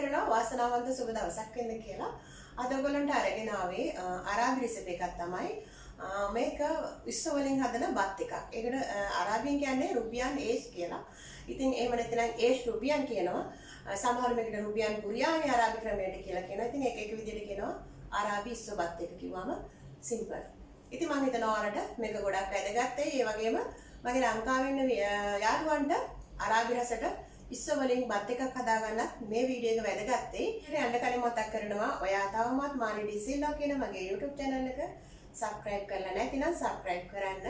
කරනවා වාසනාවන්ත සුබ දවසක් වෙන්න කියලා. අද ඔයගොල්ලන්ට අරගෙන ආවේ අරාබි රෙසිපි එකක් තමයි. මේක විශ්ව වලින් හදන බත් එකක්. ඒකට අරාබියෙන් කියන්නේ රුබියන් ඒෂ් කියලා. ඉතින් එහෙම නැත්නම් ඒෂ් රුබියන් කියනවා. සමහර මේකට රුබියන් බුරියානි අරාබි ක්‍රමයට කියලා කියනවා. ඉතින් එක විදිහට කියනවා අරාබි විශ්ව බත් එක කිව්වම සිම්පල්. ඉතින් මම හිතනවා ඔයාලට මේක ගොඩක් වැදගත්. ඒ වගේම මගේ ලංකාවේ ඉන්න යාළුවන්ට අරාබි රසට විශ්ව වලින් බත් එකක් හදාගන්න මේ වීඩියෝ එක වැදගත්. ඒකට යන්න කලින් මතක් කරනවා ඔයා තවමත් මානි ඩිසිල්ලා කියන මගේ YouTube channel එක subscribe කරලා නැතිනම් subscribe කරන්න.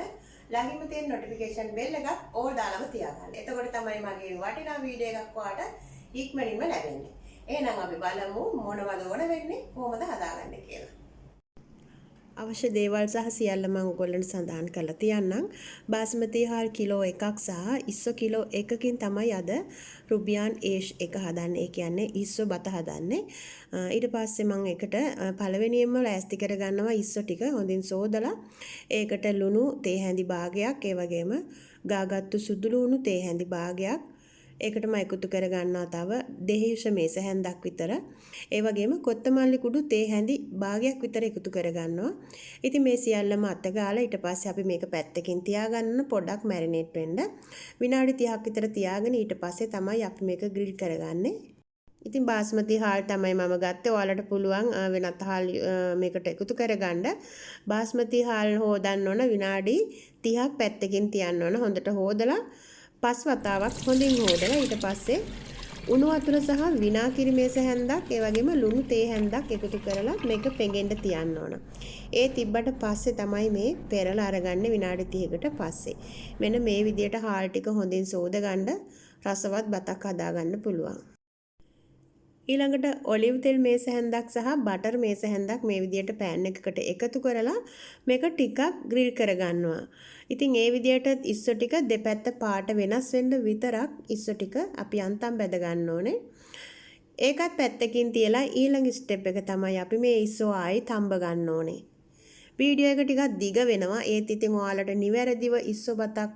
ළඟින්ම තියෙන notification bell එක all දාලම තියාගන්න. එතකොට තමයි මගේ වටිනා වීඩියෝ එකක් ඔයාලට ඉක්මනින්ම ලැබෙන්නේ. එහෙනම් අපි බලමු මොනවද ඕන වෙන්නේ කොහොමද හදාගන්නේ කියලා. අවශ්‍ය දේවල් සහ සියල්ල මම ඔයගොල්ලන්ට සඳහන් කරලා තියන්නම්. බාස්මති හාල් කිලෝ 1ක් සහ ඉස්සෝ කිලෝ 1කින් තමයි අද රුබියන් ඒෂ් එක හදන්නේ. ඒ කියන්නේ ඉස්සෝ බත හදන්නේ. ඊට පස්සේ මම එකට පළවෙනියෙන්ම ලෑස්ති කර ගන්නවා ඉස්සෝ ටික හොඳින් සෝදලා. ඒකට ලුණු තේ හැඳි භාගයක්, ඒ වගේම ගාගත්තු සුදු ලුණු තේ හැඳි භාගයක්. ඒකටම එකතු කර ගන්නවා තව දෙහිෂ මේස හැන්දක් විතර. ඒ වගේම කොත්තමල්ලි කුඩු තේ හැඳි භාගයක් විතර එකතු කර ගන්නවා. ඉතින් මේ සියල්ලම අත ගාලා ඊට පස්සේ අපි මේක පැත්තකින් තියාගන්න පොඩ්ඩක් මැරිනේට් වෙන්න. විනාඩි 30ක් විතර තියාගෙන ඊට පස්සේ තමයි අපි මේක ග්‍රිල් කරගන්නේ. ඉතින් බාස්මති හාල් තමයි මම ගත්තේ. ඔයාලට පුළුවන් වෙනත් හාල් මේකට එකතු කරගන්න. බාස්මති හාල් හොදන්න ඕන විනාඩි 30ක් පැත්තකින් තියන්න ඕන. හොඳට හොදලා 5 වතාවක් හොඳින් හොදලා ඊට පස්සේ උණු වතුර සහ විනාකිරි මේස හැන්දක්, ඒ වගේම ලුණු තේ හැන්දක් එකතු කරලා මේක පෙඟෙන්න තියන්න ඕන. ඒ තිබ්බට පස්සේ තමයි මේ පෙරලා අරගන්නේ විනාඩි 30කට පස්සේ. මෙන්න මේ විදියට හාල් ටික හොඳින් සෝදගන්න රසවත් බතක් හදාගන්න පුළුවන්. ඊළඟට ඔලිව් තෙල් මේස හැන්දක් සහ බටර් මේස හැන්දක් මේ විදියට පෑන් එකකට එකතු කරලා මේක ටිකක් ග්‍රිල් කරගන්නවා. ඉතින් ඒ විදියට ඉස්සෝ ටික දෙපැත්ත පාට වෙනස් වෙන්න විතරක් ඉස්සෝ ටික අපි අන්තම් බැද ගන්න ඕනේ. ඒකත් පැත්තකින් තියලා ඊළඟ ස්ටෙප් එක තමයි අපි මේ ඉස්සෝ ආයි තඹ ගන්න ඕනේ. වීඩියෝ එක ටිකක් දිග වෙනවා. ඒත් ඉතින් ඔයාලට නිවැරදිව ඉස්සෝ බතක්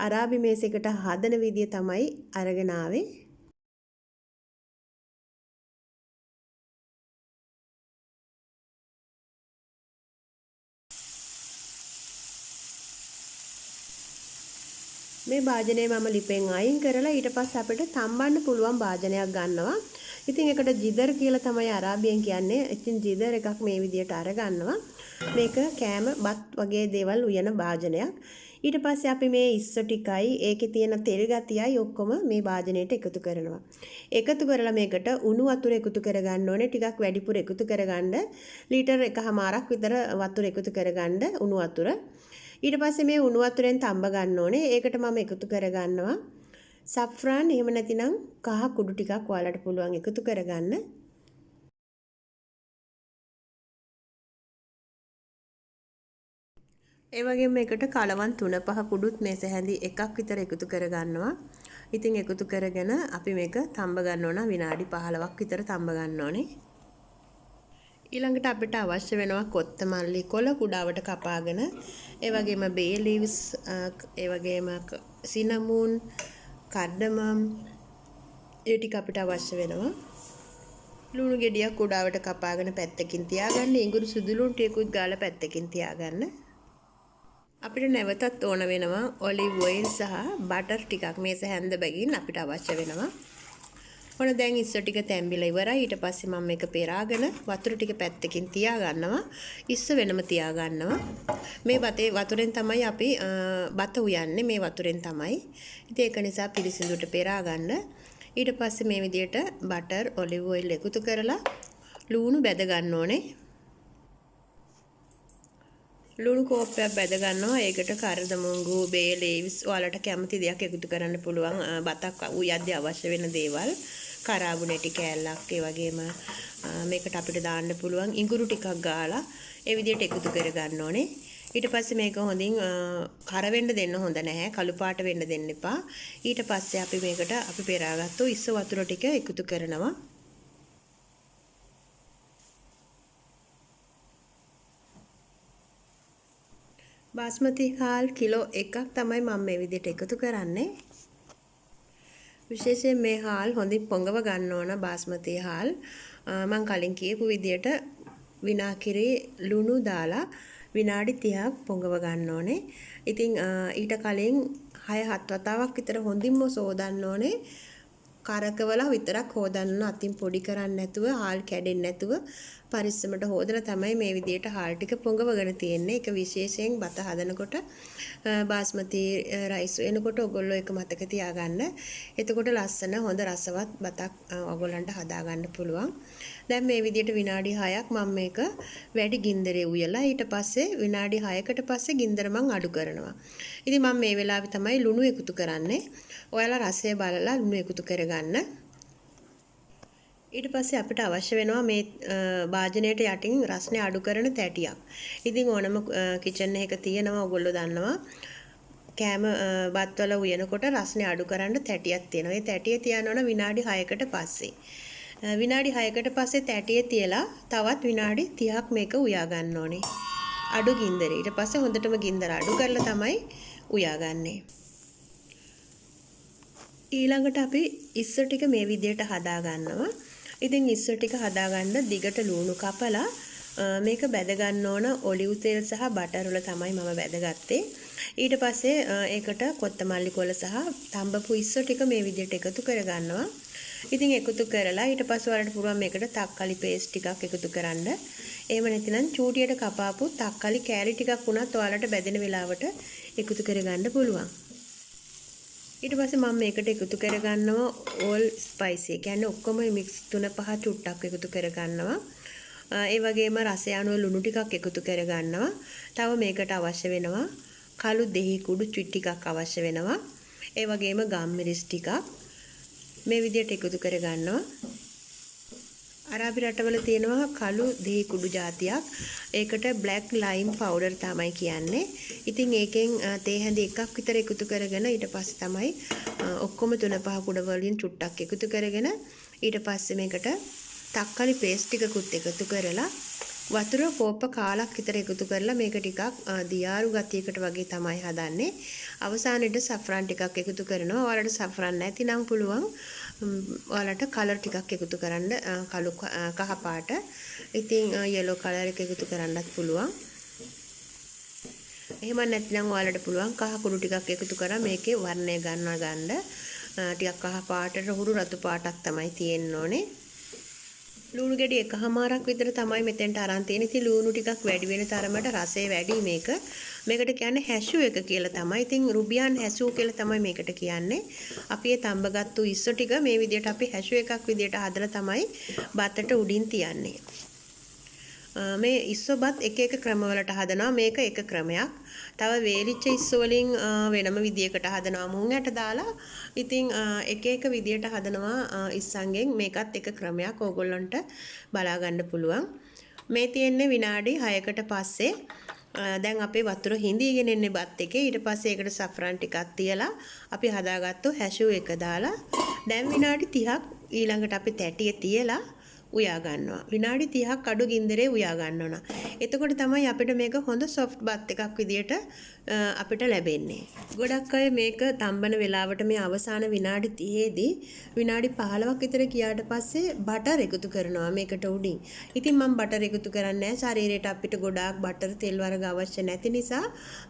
අරාබි මේසයකට හදන විදිය තමයි අරගෙන ආවේ. මේ භාජනය මම ලිපෙන් අයින් කරලා ඊට පස්සේ අපිට තම්බන්න පුළුවන් භාජනයක් ගන්නවා. ඉතින් ඒකට ජිදර් කියලා තමයි අරාබියෙන් කියන්නේ. ඉතින් ජිදර් එකක් මේ විදියට අරගන්නවා. මේක කෑම බත් වගේ දේවල් උයන භාජනයක්. ඊට පස්සේ අපි මේ ඉස්සෝ ටිකයි ඒකේ තියෙන තෙල් ගතියයි ඔක්කොම මේ භාජනයට එකතු කරනවා. එකතු කරලා මේකට උණු වතුර එකතු කරගන්න ඕනේ. ටිකක් වැඩිපුර එකතු කරගන්න. ලීටර් 1.5ක් විතර වතුර එකතු කරගන්න උණු වතුර. ඊට පස්සේ මේ උණු වතුරෙන් තඹ ගන්න ඕනේ. ඒකට මම එකතු කරගන්නවා සෆ්රාන්, එහෙම නැතිනම් කහ කුඩු ටිකක් ඔයාලට පුළුවන් එකතු කරගන්න. ඒ වගේම මේකට කලවම් 3-5 කුඩුත් මේස හැඳි එකක් විතර එකතු කරගන්නවා. ඉතින් එකතු කරගෙන අපි මේක තඹ ගන්න ඕන විනාඩි 15ක් විතර තඹ ගන්න ඕනේ. ඊළඟට අපිට අවශ්‍ය වෙනවා කොත්තමල්ලි කොළ කුඩාවට කපාගෙන, ඒ වගේම බේ ලීව්ස්, ඒ වගේම සිනමුන්, කරදම, ඒ ටික අපිට අවශ්‍ය වෙනවා. ලුණු ගෙඩියක් කුඩාවට කපාගෙන පැත්තකින් තියාගන්න. ඉඟුරු සුදු ලුණු ටිකකුත් ගාලා පැත්තකින් තියාගන්න. අපිට නැවතත් ඕන වෙනවා ඔලිව් ඔයිල් සහ බටර් ටිකක් මේස හැන්ද බැගින් අපිට අවශ්‍ය වෙනවා. ඔන්න දැන් ඉස්සෝ ටික තැම්බිලා ඉවරයි. ඊට පස්සේ මම මේක පෙරාගෙන වතුර ටික පැත්තකින් තියා ගන්නවා. ඉස්සෝ වෙනම තියා ගන්නවා. මේ බතේ වතුරෙන් තමයි අපි බත උයන්නේ, මේ වතුරෙන් තමයි. ඉතින් ඒක නිසා පිරිසිදුට පෙරා ගන්න. ඊට පස්සේ මේ විදියට බටර් ඔලිව් ඔයිල් එකතු කරලා ලුණු බැද ගන්න ඕනේ. ලුණු කෝප්පයක් බැද ගන්නවා. ඒකට කරදමුංගු, බේ ලීව්ස් ඔයාලට කැමති දෙයක් එකතු කරන්න පුළුවන්. බතක් උයද්දී අවශ්‍ය වෙන දේවල්. කරාබුනේටි කෑල්ලක්, ඒ වගේම මේකට අපිට දාන්න පුළුවන් ඉඟුරු ටිකක් ගාලා ඒ විදිහට එකතු කර ගන්න ඕනේ. ඊට පස්සේ මේක හොඳින් කර වෙන්න දෙන්න හොඳ නැහැ. කළු පාට වෙන්න දෙන්න එපා. ඊට පස්සේ අපි මේකට අපි පෙරාගත්තු ඉස්සෝ වතුර ටික එකතු කරනවා. බාස්මති හාල් කිලෝ 1ක් තමයි මම මේ විදිහට එකතු කරන්නේ. විශේෂයෙන් මේ හාල් හොඳින් පොඟව ගන්න ඕන බාස්මති හාල්. මම කලින් කියපු විදියට විනාකිරි ලුණු දාලා විනාඩි 30ක් පොඟව ගන්න ඕනේ. ඉතින් ඊට කලින් 6-7 වතාවක් විතර හොඳින්ම සෝදන්න ඕනේ. කරකවලා විතරක් හොදන්න අතින් පොඩි කරන්නේ නැතුව හාල් කැඩෙන්නේ නැතුව පරිස්සමට හොදලා තමයි මේ විදියට හාල් ටික පොඟවගෙන තියෙන්නේ. ඒක විශේෂයෙන් බත හදනකොට බාස්මති රයිස් වෙනකොට ඔයගොල්ලෝ ඒක මතක තියාගන්න. එතකොට ලස්සන හොඳ රසවත් බතක් ඔයගොල්ලන්ට හදා ගන්න පුළුවන්. දැන් මේ විදියට විනාඩි 6ක් මම මේක වැඩි ගින්දරේ උයලා ඊට පස්සේ විනාඩි 6කට පස්සේ ගින්දර මම අඩු කරනවා. ඉතින් මම මේ වෙලාවේ තමයි ලුණු එකතු කරන්නේ. ඔයාලා රසය බලලා ලුණු එකතු කරගන්න. ඊට පස්සේ අපිට අවශ්‍ය වෙනවා මේ භාජනයට යටින් රස්නේ අඩු කරන තැටියක්. ඉතින් ඕනම කිචන් එකක තියෙනවා ඔයගොල්ලෝ දන්නවා. කෑම බත්වල උයනකොට රස්නේ අඩු කරන්න තැටියක් තියෙනවා. ඒ තැටිය තියනවන විනාඩි 6කට පස්සේ. විනාඩි 6කට පස්සේ තැටිය තියලා තවත් විනාඩි 30ක් මේක උයා ගන්න ඕනේ. අඩු ගින්දරේ. ඊට පස්සේ හොඳටම ගින්දර අඩු කරලා තමයි උයාගන්නේ. ඊළඟට අපි ඉස්සර ටික මේ විදියට හදා ගන්නවා. ඉතින් ඉස්සර ටික හදාගන්න දිගට ලුණු කපලා මේක බැද ගන්න ඕන ඔලිව් තෙල් සහ බටර් වල තමයි මම බැදගත්තේ. ඊට පස්සේ ඒකට කොත්තමල්ලි කොළ සහ තඹපු ඉස්සර ටික මේ විදියට එකතු කර ගන්නවා. ඉතින් එකතු කරලා ඊට පස්සේ ඔයාලට පුළුවන් මේකට තක්කාලි පේස්ට් ටිකක් එකතු කරන්න. එහෙම නැතිනම් චූටියට කපාපු තක්කාලි කෑලි ටිකක් වුණත් ඔයාලට බැදෙන වෙලාවට එකතු කරගන්න පුළුවන්. ඊට පස්සේ මම මේකට එකතු කරගන්නවා ඕල් ස්පයිසි. ඒ කියන්නේ ඔක්කොම මික්ස් 3-5 චුට්ටක් එකතු කරගන්නවා. ඒ වගේම රසය අනුව ලුණු ටිකක් එකතු කරගන්නවා. තව මේකට අවශ්‍ය වෙනවා කළු දෙහි කුඩු ටිකක් අවශ්‍ය වෙනවා. ඒ වගේම ගම්මිරිස් ටිකක් මේ විදියට එකතු කරගන්නවා. අරාබි රටවල තියෙනවා කළු දෙහි කුඩු జాතියක්. ඒකට black lime powder තමයි කියන්නේ. ඉතින් ඒකෙන් තේ හැඳි එකක් විතර එකතු කරගෙන ඊට පස්සේ තමයි ඔක්කොම 3-5 කුඩ වලින් චුට්ටක් එකතු කරගෙන ඊට පස්සේ මේකට තක්කාලි පේස්ට් ටිකකුත් එකතු කරලා වතුර කෝප්ප කාලක් විතර එකතු කරලා මේක ටිකක් දියාරු ගතියකට වගේ තමයි හදන්නේ. අවසානයේට සෆ්රාන් ටිකක් එකතු කරනවා. ඔයාලට සෆ්රාන් නැතිනම් පුළුවන් ඔයාලට කලර් ටිකක් එකතු කරන්න කළු කහ පාට. ඉතින් yellow color එක එකතු කරන්නත් පුළුවන්. එහෙම නැත්නම් ඔයාලට පුළුවන් කහ කුඩු ටිකක් එකතු කරලා මේකේ වර්ණය ගන්න ටිකක් කහ පාටට හුරු රතු පාටක් තමයි තියෙන්න ඕනේ. ලුණු ගෙඩි එකමාරක් විතර තමයි මෙතෙන්ට අරන් තියෙන්නේ. ඉතින් ලුණු ටිකක් වැඩි වෙන තරමට රසය වැඩි මේක. මේකට කියන්නේ හැෂු එක කියලා තමයි. ඉතින් රුබියන් හැෂු කියලා තමයි මේකට කියන්නේ. අපි ඒ තඹගත්තු ඉස්සු ටික මේ විදිහට අපි හැෂු එකක් විදිහට හදලා තමයි බතට උඩින් තියන්නේ. මේ ඉස්සු බත් එක එක ක්‍රමවලට හදනවා. මේක එක ක්‍රමයක්. තව වේලිච්ච ඉස්සු වලින් වෙනම විදියකට හදනවා මුං ඇට දාලා. ඉතින් එක එක විදියට හදනවා ඉස්සන්ගෙන්. මේකත් එක ක්‍රමයක්. ඕගොල්ලන්ට බලා ගන්න පුළුවන්. මේ තියෙන්නේ විනාඩි 6කට පස්සේ දැන් අපේ වතුර හිඳීගෙන ඉන්නේ බත් එකේ. ඊට පස්සේ ඒකට සෆ්රාන් ටිකක් තියලා අපි හදාගත්තු හැෂු එක දාලා දැන් විනාඩි 30ක් ඊළඟට අපි තැටිය තියලා උයා ගන්නවා. විනාඩි 30ක් අඩු ගින්දරේ උයා ගන්න ඕන. එතකොට තමයි අපිට මේක හොඳ සොෆ්ට් බත් එකක් විදියට අපිට ලැබෙන්නේ. ගොඩක් අය මේක තම්බන වෙලාවට මේ අවසාන විනාඩි 30ේදී විනාඩි 15ක් විතර ගියාට පස්සේ බටර් එකතු කරනවා මේකට උඩින්. ඉතින් මම බටර් එකතු කරන්නේ නැහැ. ශරීරයට අපිට ගොඩාක් බටර් තෙල් වර්ග අවශ්‍ය නැති නිසා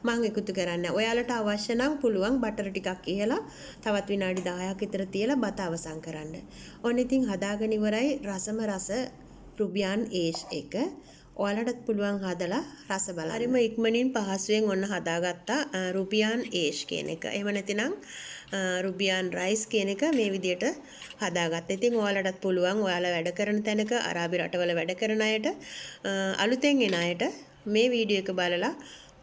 මම එකතු කරන්නේ. ඔයාලට අවශ්‍ය නම් පුළුවන් බටර් ටිකක් ඉහලා තවත් විනාඩි 10ක් විතර තියලා බත අවසන් කරන්න. ඔන්න ඉතින් හදාගෙන ඉවරයි රසම රස රුබියන් ඒෂ් එක. ඔයාලටත් පුළුවන් හදලා රස බලන්න. හරිම ඉක්මනින් පහසුවෙන් ඔන්න හදාගත්තා රුබියන් ඒෂ් කියන එක. එහෙම නැතිනම් රුබියන් රයිස් කියන එක මේ විදියට හදාගත්තා. ඉතින් ඔයාලටත් පුළුවන් ඔයාලා වැඩ කරන තැනක අරාබි රටවල වැඩ කරන අයට අලුතෙන් එන අයට මේ වීඩියෝ එක බලලා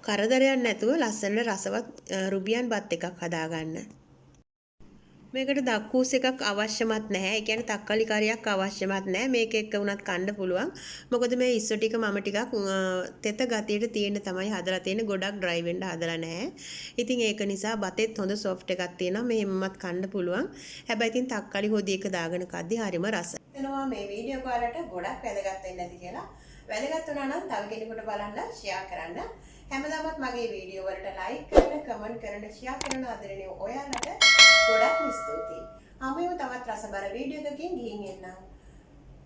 කරදරයක් නැතුව ලස්සන රසවත් රුබියන් බත් එකක් හදාගන්න. මේකට දක්කූස් එකක් අවශ්‍යමත් නැහැ. ඒ කියන්නේ තක්කාලි කරියක් අවශ්‍යමත් නැහැ. මේක එක්ක වුණත් කන්න පුළුවන්. මොකද මේ ඉස්සු ටික මම ටිකක් තෙත ගතියට තියෙන තමයි හදලා තියෙන්නේ. ගොඩක් ඩ්‍රයි වෙන්න හදලා නැහැ. ඉතින් ඒක නිසා බතෙත් හොඳ සොෆ්ට් එකක් තියෙනවා. මෙහෙමත් කන්න පුළුවන්. හැබැයි ඉතින් තක්කාලි හොදි එක දාගෙන කද්දි හරිම රසයි. එනවා මේ වීඩියෝ එක ඔයාලට ගොඩක් වැදගත් වෙන්නේ නැති කියලා. වැදගත් වුණා නම් තව කෙනෙකුට බලන්න ෂෙයා කරන්න. හැමදාමත් මගේ වීඩියෝ වලට ලයික් කරන, කමෙන්ට් කරන, ෂෙයා කරන ආදරණීය ඔයාලට ගොඩක් ස්තුතියි. හැමෝම තවත් රසබර වීඩියෝ එකකින් ගිහින් එන්නම්.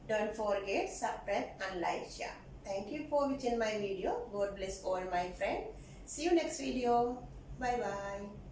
Don't forget subscribe and like share. Thank you for watching my video. God bless all my friends. See you next video. Bye bye.